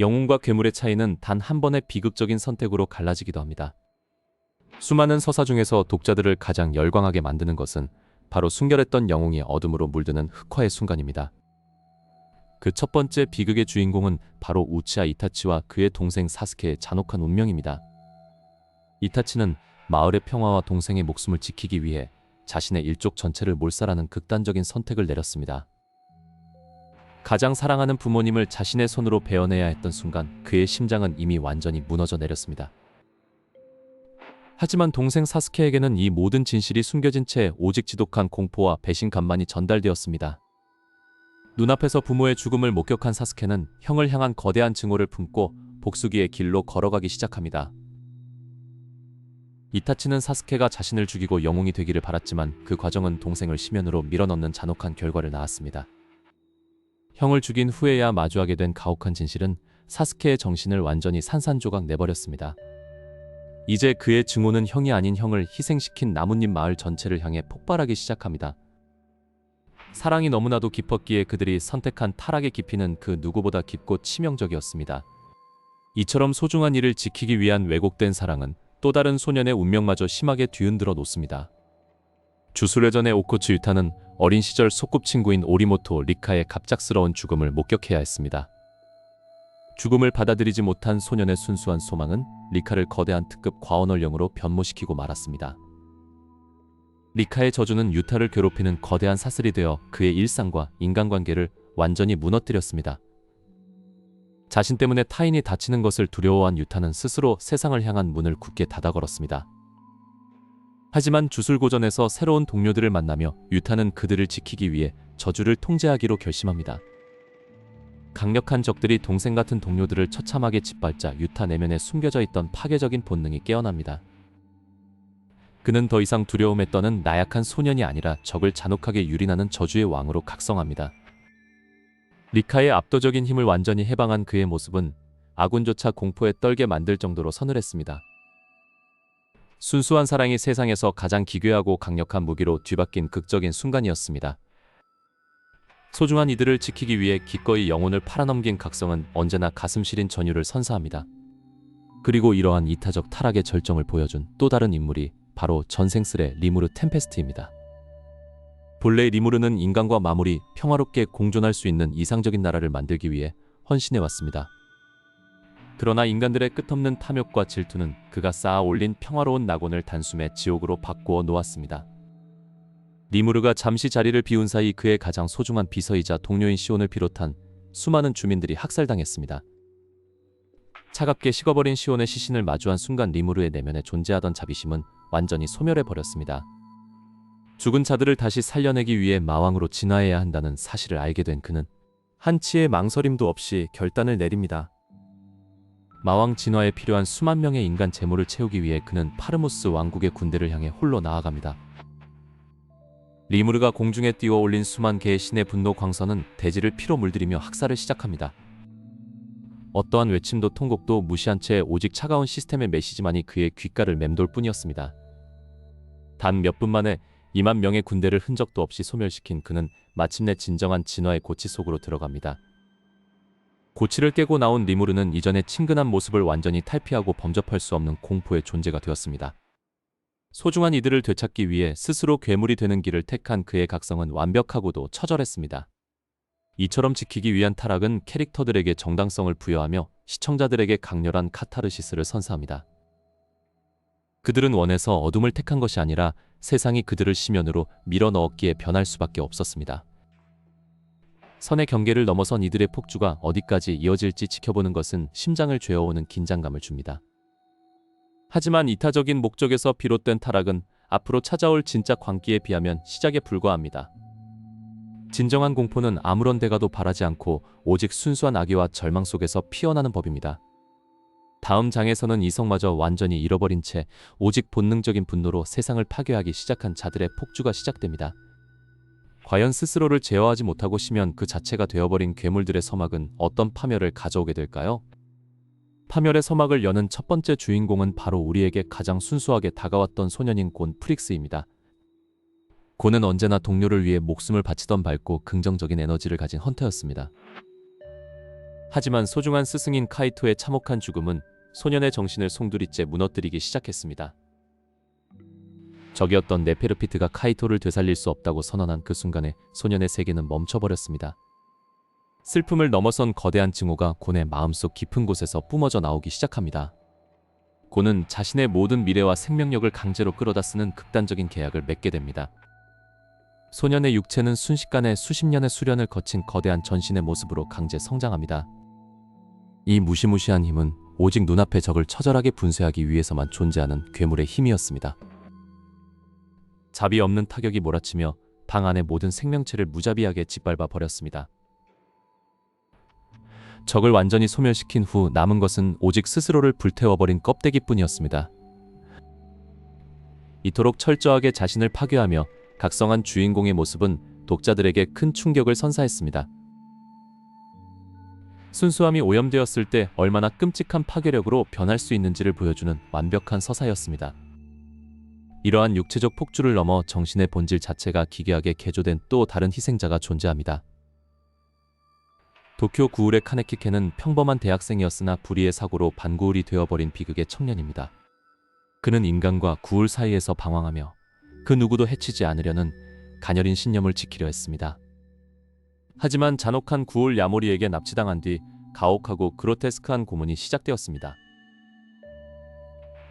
영웅과 괴물의 차이는 단 한 번의 비극적인 선택으로 갈라지기도 합니다. 수많은 서사 중에서 독자들을 가장 열광하게 만드는 것은 바로 순결했던 영웅이 어둠으로 물드는 흑화의 순간입니다. 그 첫 번째 비극의 주인공은 바로 우치하 이타치와 그의 동생 사스케의 잔혹한 운명입니다. 이타치는 마을의 평화와 동생의 목숨을 지키기 위해 자신의 일족 전체를 몰살하는 극단적인 선택을 내렸습니다. 가장 사랑하는 부모님을 자신의 손으로 베어내야 했던 순간 그의 심장은 이미 완전히 무너져 내렸습니다. 하지만 동생 사스케에게는 이 모든 진실이 숨겨진 채 오직 지독한 공포와 배신감만이 전달되었습니다. 눈앞에서 부모의 죽음을 목격한 사스케는 형을 향한 거대한 증오를 품고 복수기의 길로 걸어가기 시작합니다. 이타치는 사스케가 자신을 죽이고 영웅이 되기를 바랐지만 그 과정은 동생을 심연으로 밀어넣는 잔혹한 결과를 낳았습니다. 형을 죽인 후에야 마주하게 된 가혹한 진실은 사스케의 정신을 완전히 산산조각 내버렸습니다. 이제 그의 증오는 형이 아닌 형을 희생시킨 나뭇잎 마을 전체를 향해 폭발하기 시작합니다. 사랑이 너무나도 깊었기에 그들이 선택한 타락의 깊이는 그 누구보다 깊고 치명적이었습니다. 이처럼 소중한 이를 지키기 위한 왜곡된 사랑은 또 다른 소년의 운명마저 심하게 뒤흔들어 놓습니다. 주술회전의 오코츠 유타는 어린 시절 소꿉친구인 오리모토 리카의 갑작스러운 죽음을 목격해야 했습니다. 죽음을 받아들이지 못한 소년의 순수한 소망은 리카를 거대한 특급 과원월령으로 변모시키고 말았습니다. 리카의 저주는 유타를 괴롭히는 거대한 사슬이 되어 그의 일상과 인간관계를 완전히 무너뜨렸습니다. 자신 때문에 타인이 다치는 것을 두려워한 유타는 스스로 세상을 향한 문을 굳게 닫아 걸었습니다. 하지만 주술고전에서 새로운 동료들을 만나며 유타는 그들을 지키기 위해 저주를 통제하기로 결심합니다. 강력한 적들이 동생 같은 동료들을 처참하게 짓밟자 유타 내면에 숨겨져 있던 파괴적인 본능이 깨어납니다. 그는 더 이상 두려움에 떠는 나약한 소년이 아니라 적을 잔혹하게 유린하는 저주의 왕으로 각성합니다. 리카의 압도적인 힘을 완전히 해방한 그의 모습은 아군조차 공포에 떨게 만들 정도로 서늘했습니다. 순수한 사랑이 세상에서 가장 기괴하고 강력한 무기로 뒤바뀐 극적인 순간이었습니다. 소중한 이들을 지키기 위해 기꺼이 영혼을 팔아넘긴 각성은 언제나 가슴 시린 전율을 선사합니다. 그리고 이러한 이타적 타락의 절정을 보여준 또 다른 인물이 바로 전생슬의 리무르 템페스트입니다. 본래 리무르는 인간과 마물이 평화롭게 공존할 수 있는 이상적인 나라를 만들기 위해 헌신해왔습니다. 그러나 인간들의 끝없는 탐욕과 질투는 그가 쌓아 올린 평화로운 낙원을 단숨에 지옥으로 바꾸어 놓았습니다. 리무르가 잠시 자리를 비운 사이 그의 가장 소중한 비서이자 동료인 시온을 비롯한 수많은 주민들이 학살당했습니다. 차갑게 식어버린 시온의 시신을 마주한 순간 리무르의 내면에 존재하던 자비심은 완전히 소멸해버렸습니다. 죽은 자들을 다시 살려내기 위해 마왕으로 진화해야 한다는 사실을 알게 된 그는 한치의 망설임도 없이 결단을 내립니다. 마왕 진화에 필요한 수만 명의 인간 재물을 채우기 위해 그는 파르모스 왕국의 군대를 향해 홀로 나아갑니다. 리무르가 공중에 띄워 올린 수만 개의 신의 분노 광선은 대지를 피로 물들이며 학살을 시작합니다. 어떠한 외침도 통곡도 무시한 채 오직 차가운 시스템의 메시지만이 그의 귓가를 맴돌 뿐이었습니다. 단 몇 분 만에 2만 명의 군대를 흔적도 없이 소멸시킨 그는 마침내 진정한 진화의 고치 속으로 들어갑니다. 고치를 깨고 나온 리무르는 이전의 친근한 모습을 완전히 탈피하고 범접할 수 없는 공포의 존재가 되었습니다. 소중한 이들을 되찾기 위해 스스로 괴물이 되는 길을 택한 그의 각성은 완벽하고도 처절했습니다. 이처럼 지키기 위한 타락은 캐릭터들에게 정당성을 부여하며 시청자들에게 강렬한 카타르시스를 선사합니다. 그들은 원해서 어둠을 택한 것이 아니라 세상이 그들을 심연으로 밀어넣었기에 변할 수밖에 없었습니다. 선의 경계를 넘어선 이들의 폭주가 어디까지 이어질지 지켜보는 것은 심장을 죄어오는 긴장감을 줍니다. 하지만 이타적인 목적에서 비롯된 타락은 앞으로 찾아올 진짜 광기에 비하면 시작에 불과합니다. 진정한 공포는 아무런 대가도 바라지 않고 오직 순수한 악의와 절망 속에서 피어나는 법입니다. 다음 장에서는 이성마저 완전히 잃어버린 채 오직 본능적인 분노로 세상을 파괴하기 시작한 자들의 폭주가 시작됩니다. 과연 스스로를 제어하지 못하고 심연 그 자체가 되어버린 괴물들의 서막은 어떤 파멸을 가져오게 될까요? 파멸의 서막을 여는 첫 번째 주인공은 바로 우리에게 가장 순수하게 다가왔던 소년인 곤 프릭스입니다. 곤은 언제나 동료를 위해 목숨을 바치던 밝고 긍정적인 에너지를 가진 헌터였습니다. 하지만 소중한 스승인 카이토의 참혹한 죽음은 소년의 정신을 송두리째 무너뜨리기 시작했습니다. 적이었던 네페르피트가 카이토를 되살릴 수 없다고 선언한 그 순간에 소년의 세계는 멈춰버렸습니다. 슬픔을 넘어선 거대한 증오가 곤의 마음속 깊은 곳에서 뿜어져 나오기 시작합니다. 곤은 자신의 모든 미래와 생명력을 강제로 끌어다 쓰는 극단적인 계약을 맺게 됩니다. 소년의 육체는 순식간에 수십 년의 수련을 거친 거대한 전신의 모습으로 강제 성장합니다. 이 무시무시한 힘은 오직 눈앞의 적을 처절하게 분쇄하기 위해서만 존재하는 괴물의 힘이었습니다. 자비 없는 타격이 몰아치며 방 안의 모든 생명체를 무자비하게 짓밟아 버렸습니다. 적을 완전히 소멸시킨 후 남은 것은 오직 스스로를 불태워버린 껍데기뿐이었습니다. 이토록 철저하게 자신을 파괴하며 각성한 주인공의 모습은 독자들에게 큰 충격을 선사했습니다. 순수함이 오염되었을 때 얼마나 끔찍한 파괴력으로 변할 수 있는지를 보여주는 완벽한 서사였습니다. 이러한 육체적 폭주를 넘어 정신의 본질 자체가 기괴하게 개조된 또 다른 희생자가 존재합니다. 도쿄 구울의 카네키케는 평범한 대학생이었으나 불의의 사고로 반구울이 되어버린 비극의 청년입니다. 그는 인간과 구울 사이에서 방황하며 그 누구도 해치지 않으려는 가녀린 신념을 지키려 했습니다. 하지만 잔혹한 구울 야모리에게 납치당한 뒤 가혹하고 그로테스크한 고문이 시작되었습니다.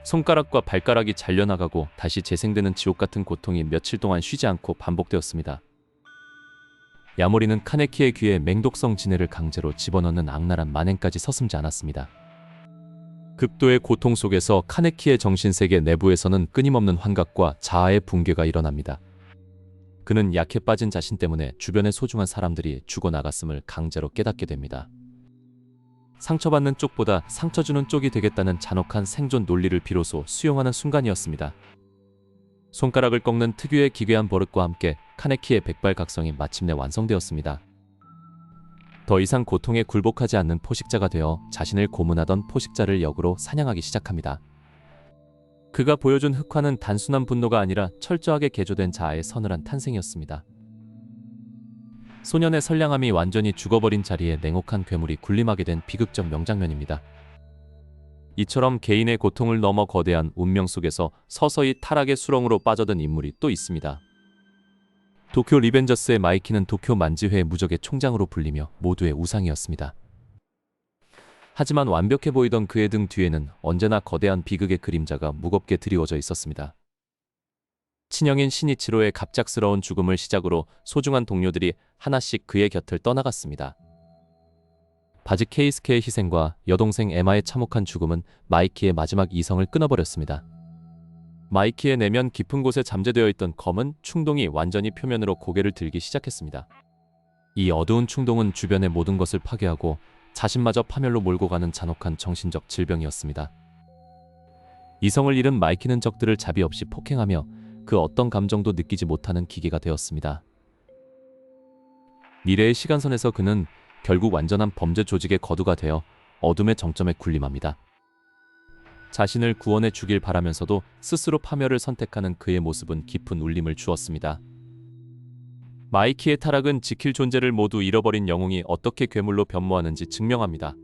손가락과 발가락이 잘려나가고 다시 재생되는 지옥같은 고통이 며칠 동안 쉬지 않고 반복되었습니다. 야모리는 카네키의 귀에 맹독성 진해를 강제로 집어넣는 악랄한 만행까지 서슴지 않았습니다. 극도의 고통 속에서 카네키의 정신세계 내부에서는 끊임없는 환각과 자아의 붕괴가 일어납니다. 그는 약해 빠진 자신 때문에 주변의 소중한 사람들이 죽어나갔음을 강제로 깨닫게 됩니다. 상처받는 쪽보다 상처 주는 쪽이 되겠다는 잔혹한 생존 논리를 비로소 수용하는 순간이었습니다. 손가락을 꺾는 특유의 기괴한 버릇과 함께 카네키의 백발각성이 마침내 완성되었습니다. 더 이상 고통에 굴복하지 않는 포식자가 되어 자신을 고문하던 포식자를 역으로 사냥하기 시작합니다. 그가 보여준 흑화는 단순한 분노가 아니라 철저하게 개조된 자아의 서늘한 탄생이었습니다. 소년의 선량함이 완전히 죽어버린 자리에 냉혹한 괴물이 군림하게 된 비극적 명장면입니다. 이처럼 개인의 고통을 넘어 거대한 운명 속에서 서서히 타락의 수렁으로 빠져든 인물이 또 있습니다. 도쿄 리벤저스의 마이키는 도쿄 만지회의 무적의 총장으로 불리며 모두의 우상이었습니다. 하지만 완벽해 보이던 그의 등 뒤에는 언제나 거대한 비극의 그림자가 무겁게 드리워져 있었습니다. 친형인 시니치로의 갑작스러운 죽음을 시작으로 소중한 동료들이 하나씩 그의 곁을 떠나갔습니다. 바지 케이스케의 희생과 여동생 에마의 참혹한 죽음은 마이키의 마지막 이성을 끊어버렸습니다. 마이키의 내면 깊은 곳에 잠재되어 있던 검은 충동이 완전히 표면으로 고개를 들기 시작했습니다. 이 어두운 충동은 주변의 모든 것을 파괴하고 자신마저 파멸로 몰고 가는 잔혹한 정신적 질병이었습니다. 이성을 잃은 마이키는 적들을 자비 없이 폭행하며 그 어떤 감정도 느끼지 못하는 기계가 되었습니다. 미래의 시간선에서 그는 결국 완전한 범죄 조직의 거두가 되어 어둠의 정점에 군림합니다. 자신을 구원해 주길 바라면서도 스스로 파멸을 선택하는 그의 모습은 깊은 울림을 주었습니다. 마이키의 타락은 지킬 존재를 모두 잃어버린 영웅이 어떻게 괴물로 변모하는지 증명합니다.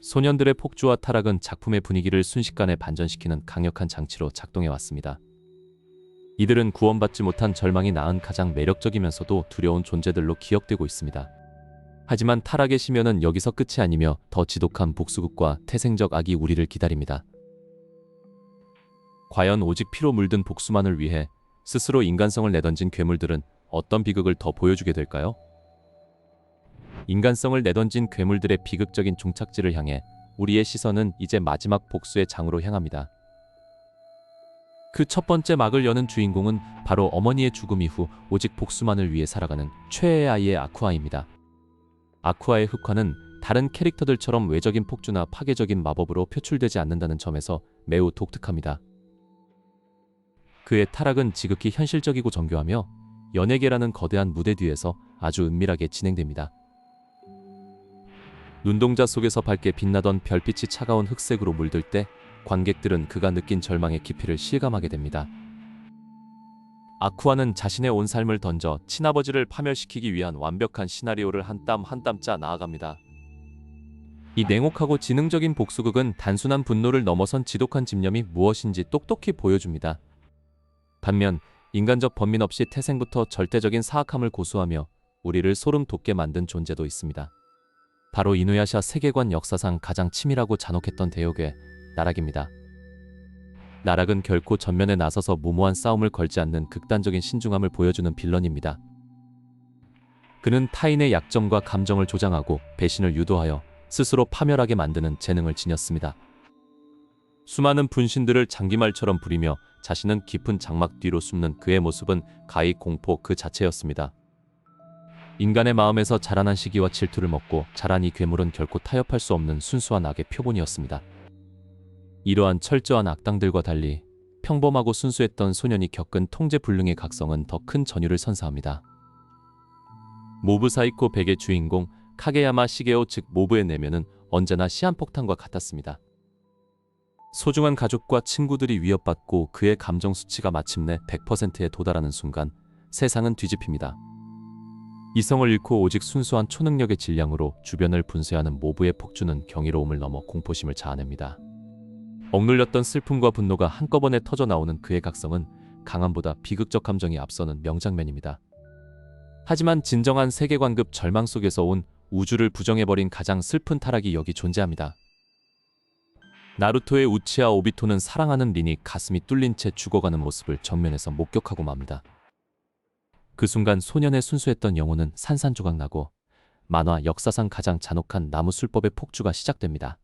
소년들의 폭주와 타락은 작품의 분위기를 순식간에 반전시키는 강력한 장치로 작동해왔습니다. 이들은 구원받지 못한 절망이 낳은 가장 매력적이면서도 두려운 존재들로 기억되고 있습니다. 하지만 타락의 심연은 여기서 끝이 아니며 더 지독한 복수극과 태생적 악이 우리를 기다립니다. 과연 오직 피로 물든 복수만을 위해 스스로 인간성을 내던진 괴물들은 어떤 비극을 더 보여주게 될까요? 인간성을 내던진 괴물들의 비극적인 종착지를 향해 우리의 시선은 이제 마지막 복수의 장으로 향합니다. 그 첫 번째 막을 여는 주인공은 바로 어머니의 죽음 이후 오직 복수만을 위해 살아가는 최애의 아이의 아쿠아입니다. 아쿠아의 흑화는 다른 캐릭터들처럼 외적인 폭주나 파괴적인 마법으로 표출되지 않는다는 점에서 매우 독특합니다. 그의 타락은 지극히 현실적이고 정교하며 연예계라는 거대한 무대 뒤에서 아주 은밀하게 진행됩니다. 눈동자 속에서 밝게 빛나던 별빛이 차가운 흑색으로 물들 때 관객들은 그가 느낀 절망의 깊이를 실감하게 됩니다. 아쿠아는 자신의 온 삶을 던져 친아버지를 파멸시키기 위한 완벽한 시나리오를 한 땀 한 땀 짜 나아갑니다. 이 냉혹하고 지능적인 복수극은 단순한 분노를 넘어선 지독한 집념이 무엇인지 똑똑히 보여줍니다. 반면 인간적 번민 없이 태생부터 절대적인 사악함을 고수하며 우리를 소름 돋게 만든 존재도 있습니다. 바로 이누야샤 세계관 역사상 가장 치밀하고 잔혹했던 대역의 나락입니다. 나락은 결코 전면에 나서서 무모한 싸움을 걸지 않는 극단적인 신중함을 보여주는 빌런입니다. 그는 타인의 약점과 감정을 조장하고 배신을 유도하여 스스로 파멸하게 만드는 재능을 지녔습니다. 수많은 분신들을 장기말처럼 부리며 자신은 깊은 장막 뒤로 숨는 그의 모습은 가히 공포 그 자체였습니다. 인간의 마음에서 자라난 시기와 질투를 먹고 자란 이 괴물은 결코 타협할 수 없는 순수한 악의 표본이었습니다. 이러한 철저한 악당들과 달리 평범하고 순수했던 소년이 겪은 통제불능의 각성은 더 큰 전율을 선사합니다. 모브 사이코 100의 주인공 카게야마 시게오 즉 모브의 내면은 언제나 시한폭탄과 같았습니다. 소중한 가족과 친구들이 위협받고 그의 감정 수치가 마침내 100%에 도달하는 순간 세상은 뒤집힙니다. 이성을 잃고 오직 순수한 초능력의 질량으로 주변을 분쇄하는 모브의 폭주는 경이로움을 넘어 공포심을 자아냅니다. 억눌렸던 슬픔과 분노가 한꺼번에 터져나오는 그의 각성은 강함보다 비극적 감정이 앞서는 명장면입니다. 하지만 진정한 세계관급 절망 속에서 온 우주를 부정해버린 가장 슬픈 타락이 여기 존재합니다. 나루토의 우치하 오비토는 사랑하는 린이 가슴이 뚫린 채 죽어가는 모습을 정면에서 목격하고 맙니다. 그 순간 소년의 순수했던 영혼은 산산조각 나고 만화 역사상 가장 잔혹한 나무술법의 폭주가 시작됩니다.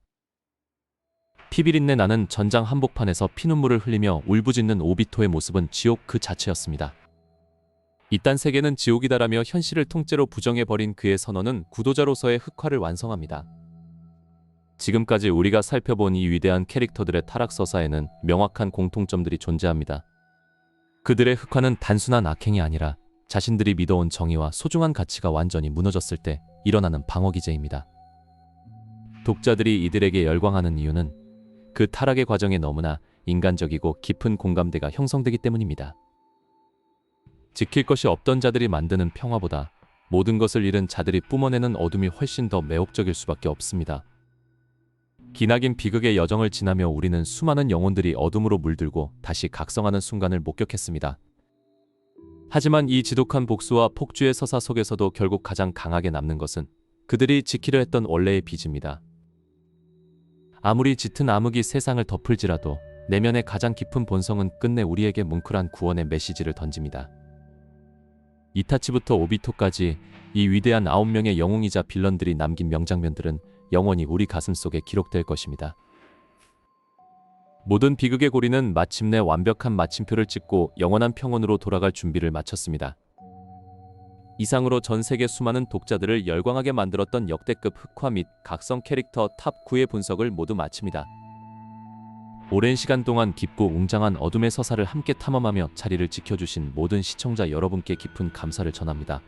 피비린내 나는 전장 한복판에서 피눈물을 흘리며 울부짖는 오비토의 모습은 지옥 그 자체였습니다. 이딴 세계는 지옥이다라며 현실을 통째로 부정해버린 그의 선언은 구도자로서의 흑화를 완성합니다. 지금까지 우리가 살펴본 이 위대한 캐릭터들의 타락 서사에는 명확한 공통점들이 존재합니다. 그들의 흑화는 단순한 악행이 아니라 자신들이 믿어온 정의와 소중한 가치가 완전히 무너졌을 때 일어나는 방어기제입니다. 독자들이 이들에게 열광하는 이유는 그 타락의 과정에 너무나 인간적이고 깊은 공감대가 형성되기 때문입니다. 지킬 것이 없던 자들이 만드는 평화보다 모든 것을 잃은 자들이 뿜어내는 어둠이 훨씬 더 매혹적일 수밖에 없습니다. 기나긴 비극의 여정을 지나며 우리는 수많은 영혼들이 어둠으로 물들고 다시 각성하는 순간을 목격했습니다. 하지만 이 지독한 복수와 폭주의 서사 속에서도 결국 가장 강하게 남는 것은 그들이 지키려 했던 원래의 빚입니다. 아무리 짙은 암흑이 세상을 덮을지라도 내면의 가장 깊은 본성은 끝내 우리에게 뭉클한 구원의 메시지를 던집니다. 이타치부터 오비토까지 이 위대한 9명의 영웅이자 빌런들이 남긴 명장면들은 영원히 우리 가슴속에 기록될 것입니다. 모든 비극의 고리는 마침내 완벽한 마침표를 찍고 영원한 평온으로 돌아갈 준비를 마쳤습니다. 이상으로 전 세계 수많은 독자들을 열광하게 만들었던 역대급 흑화 및 각성 캐릭터 탑 9의 분석을 모두 마칩니다. 오랜 시간 동안 깊고 웅장한 어둠의 서사를 함께 탐험하며 자리를 지켜주신 모든 시청자 여러분께 깊은 감사를 전합니다.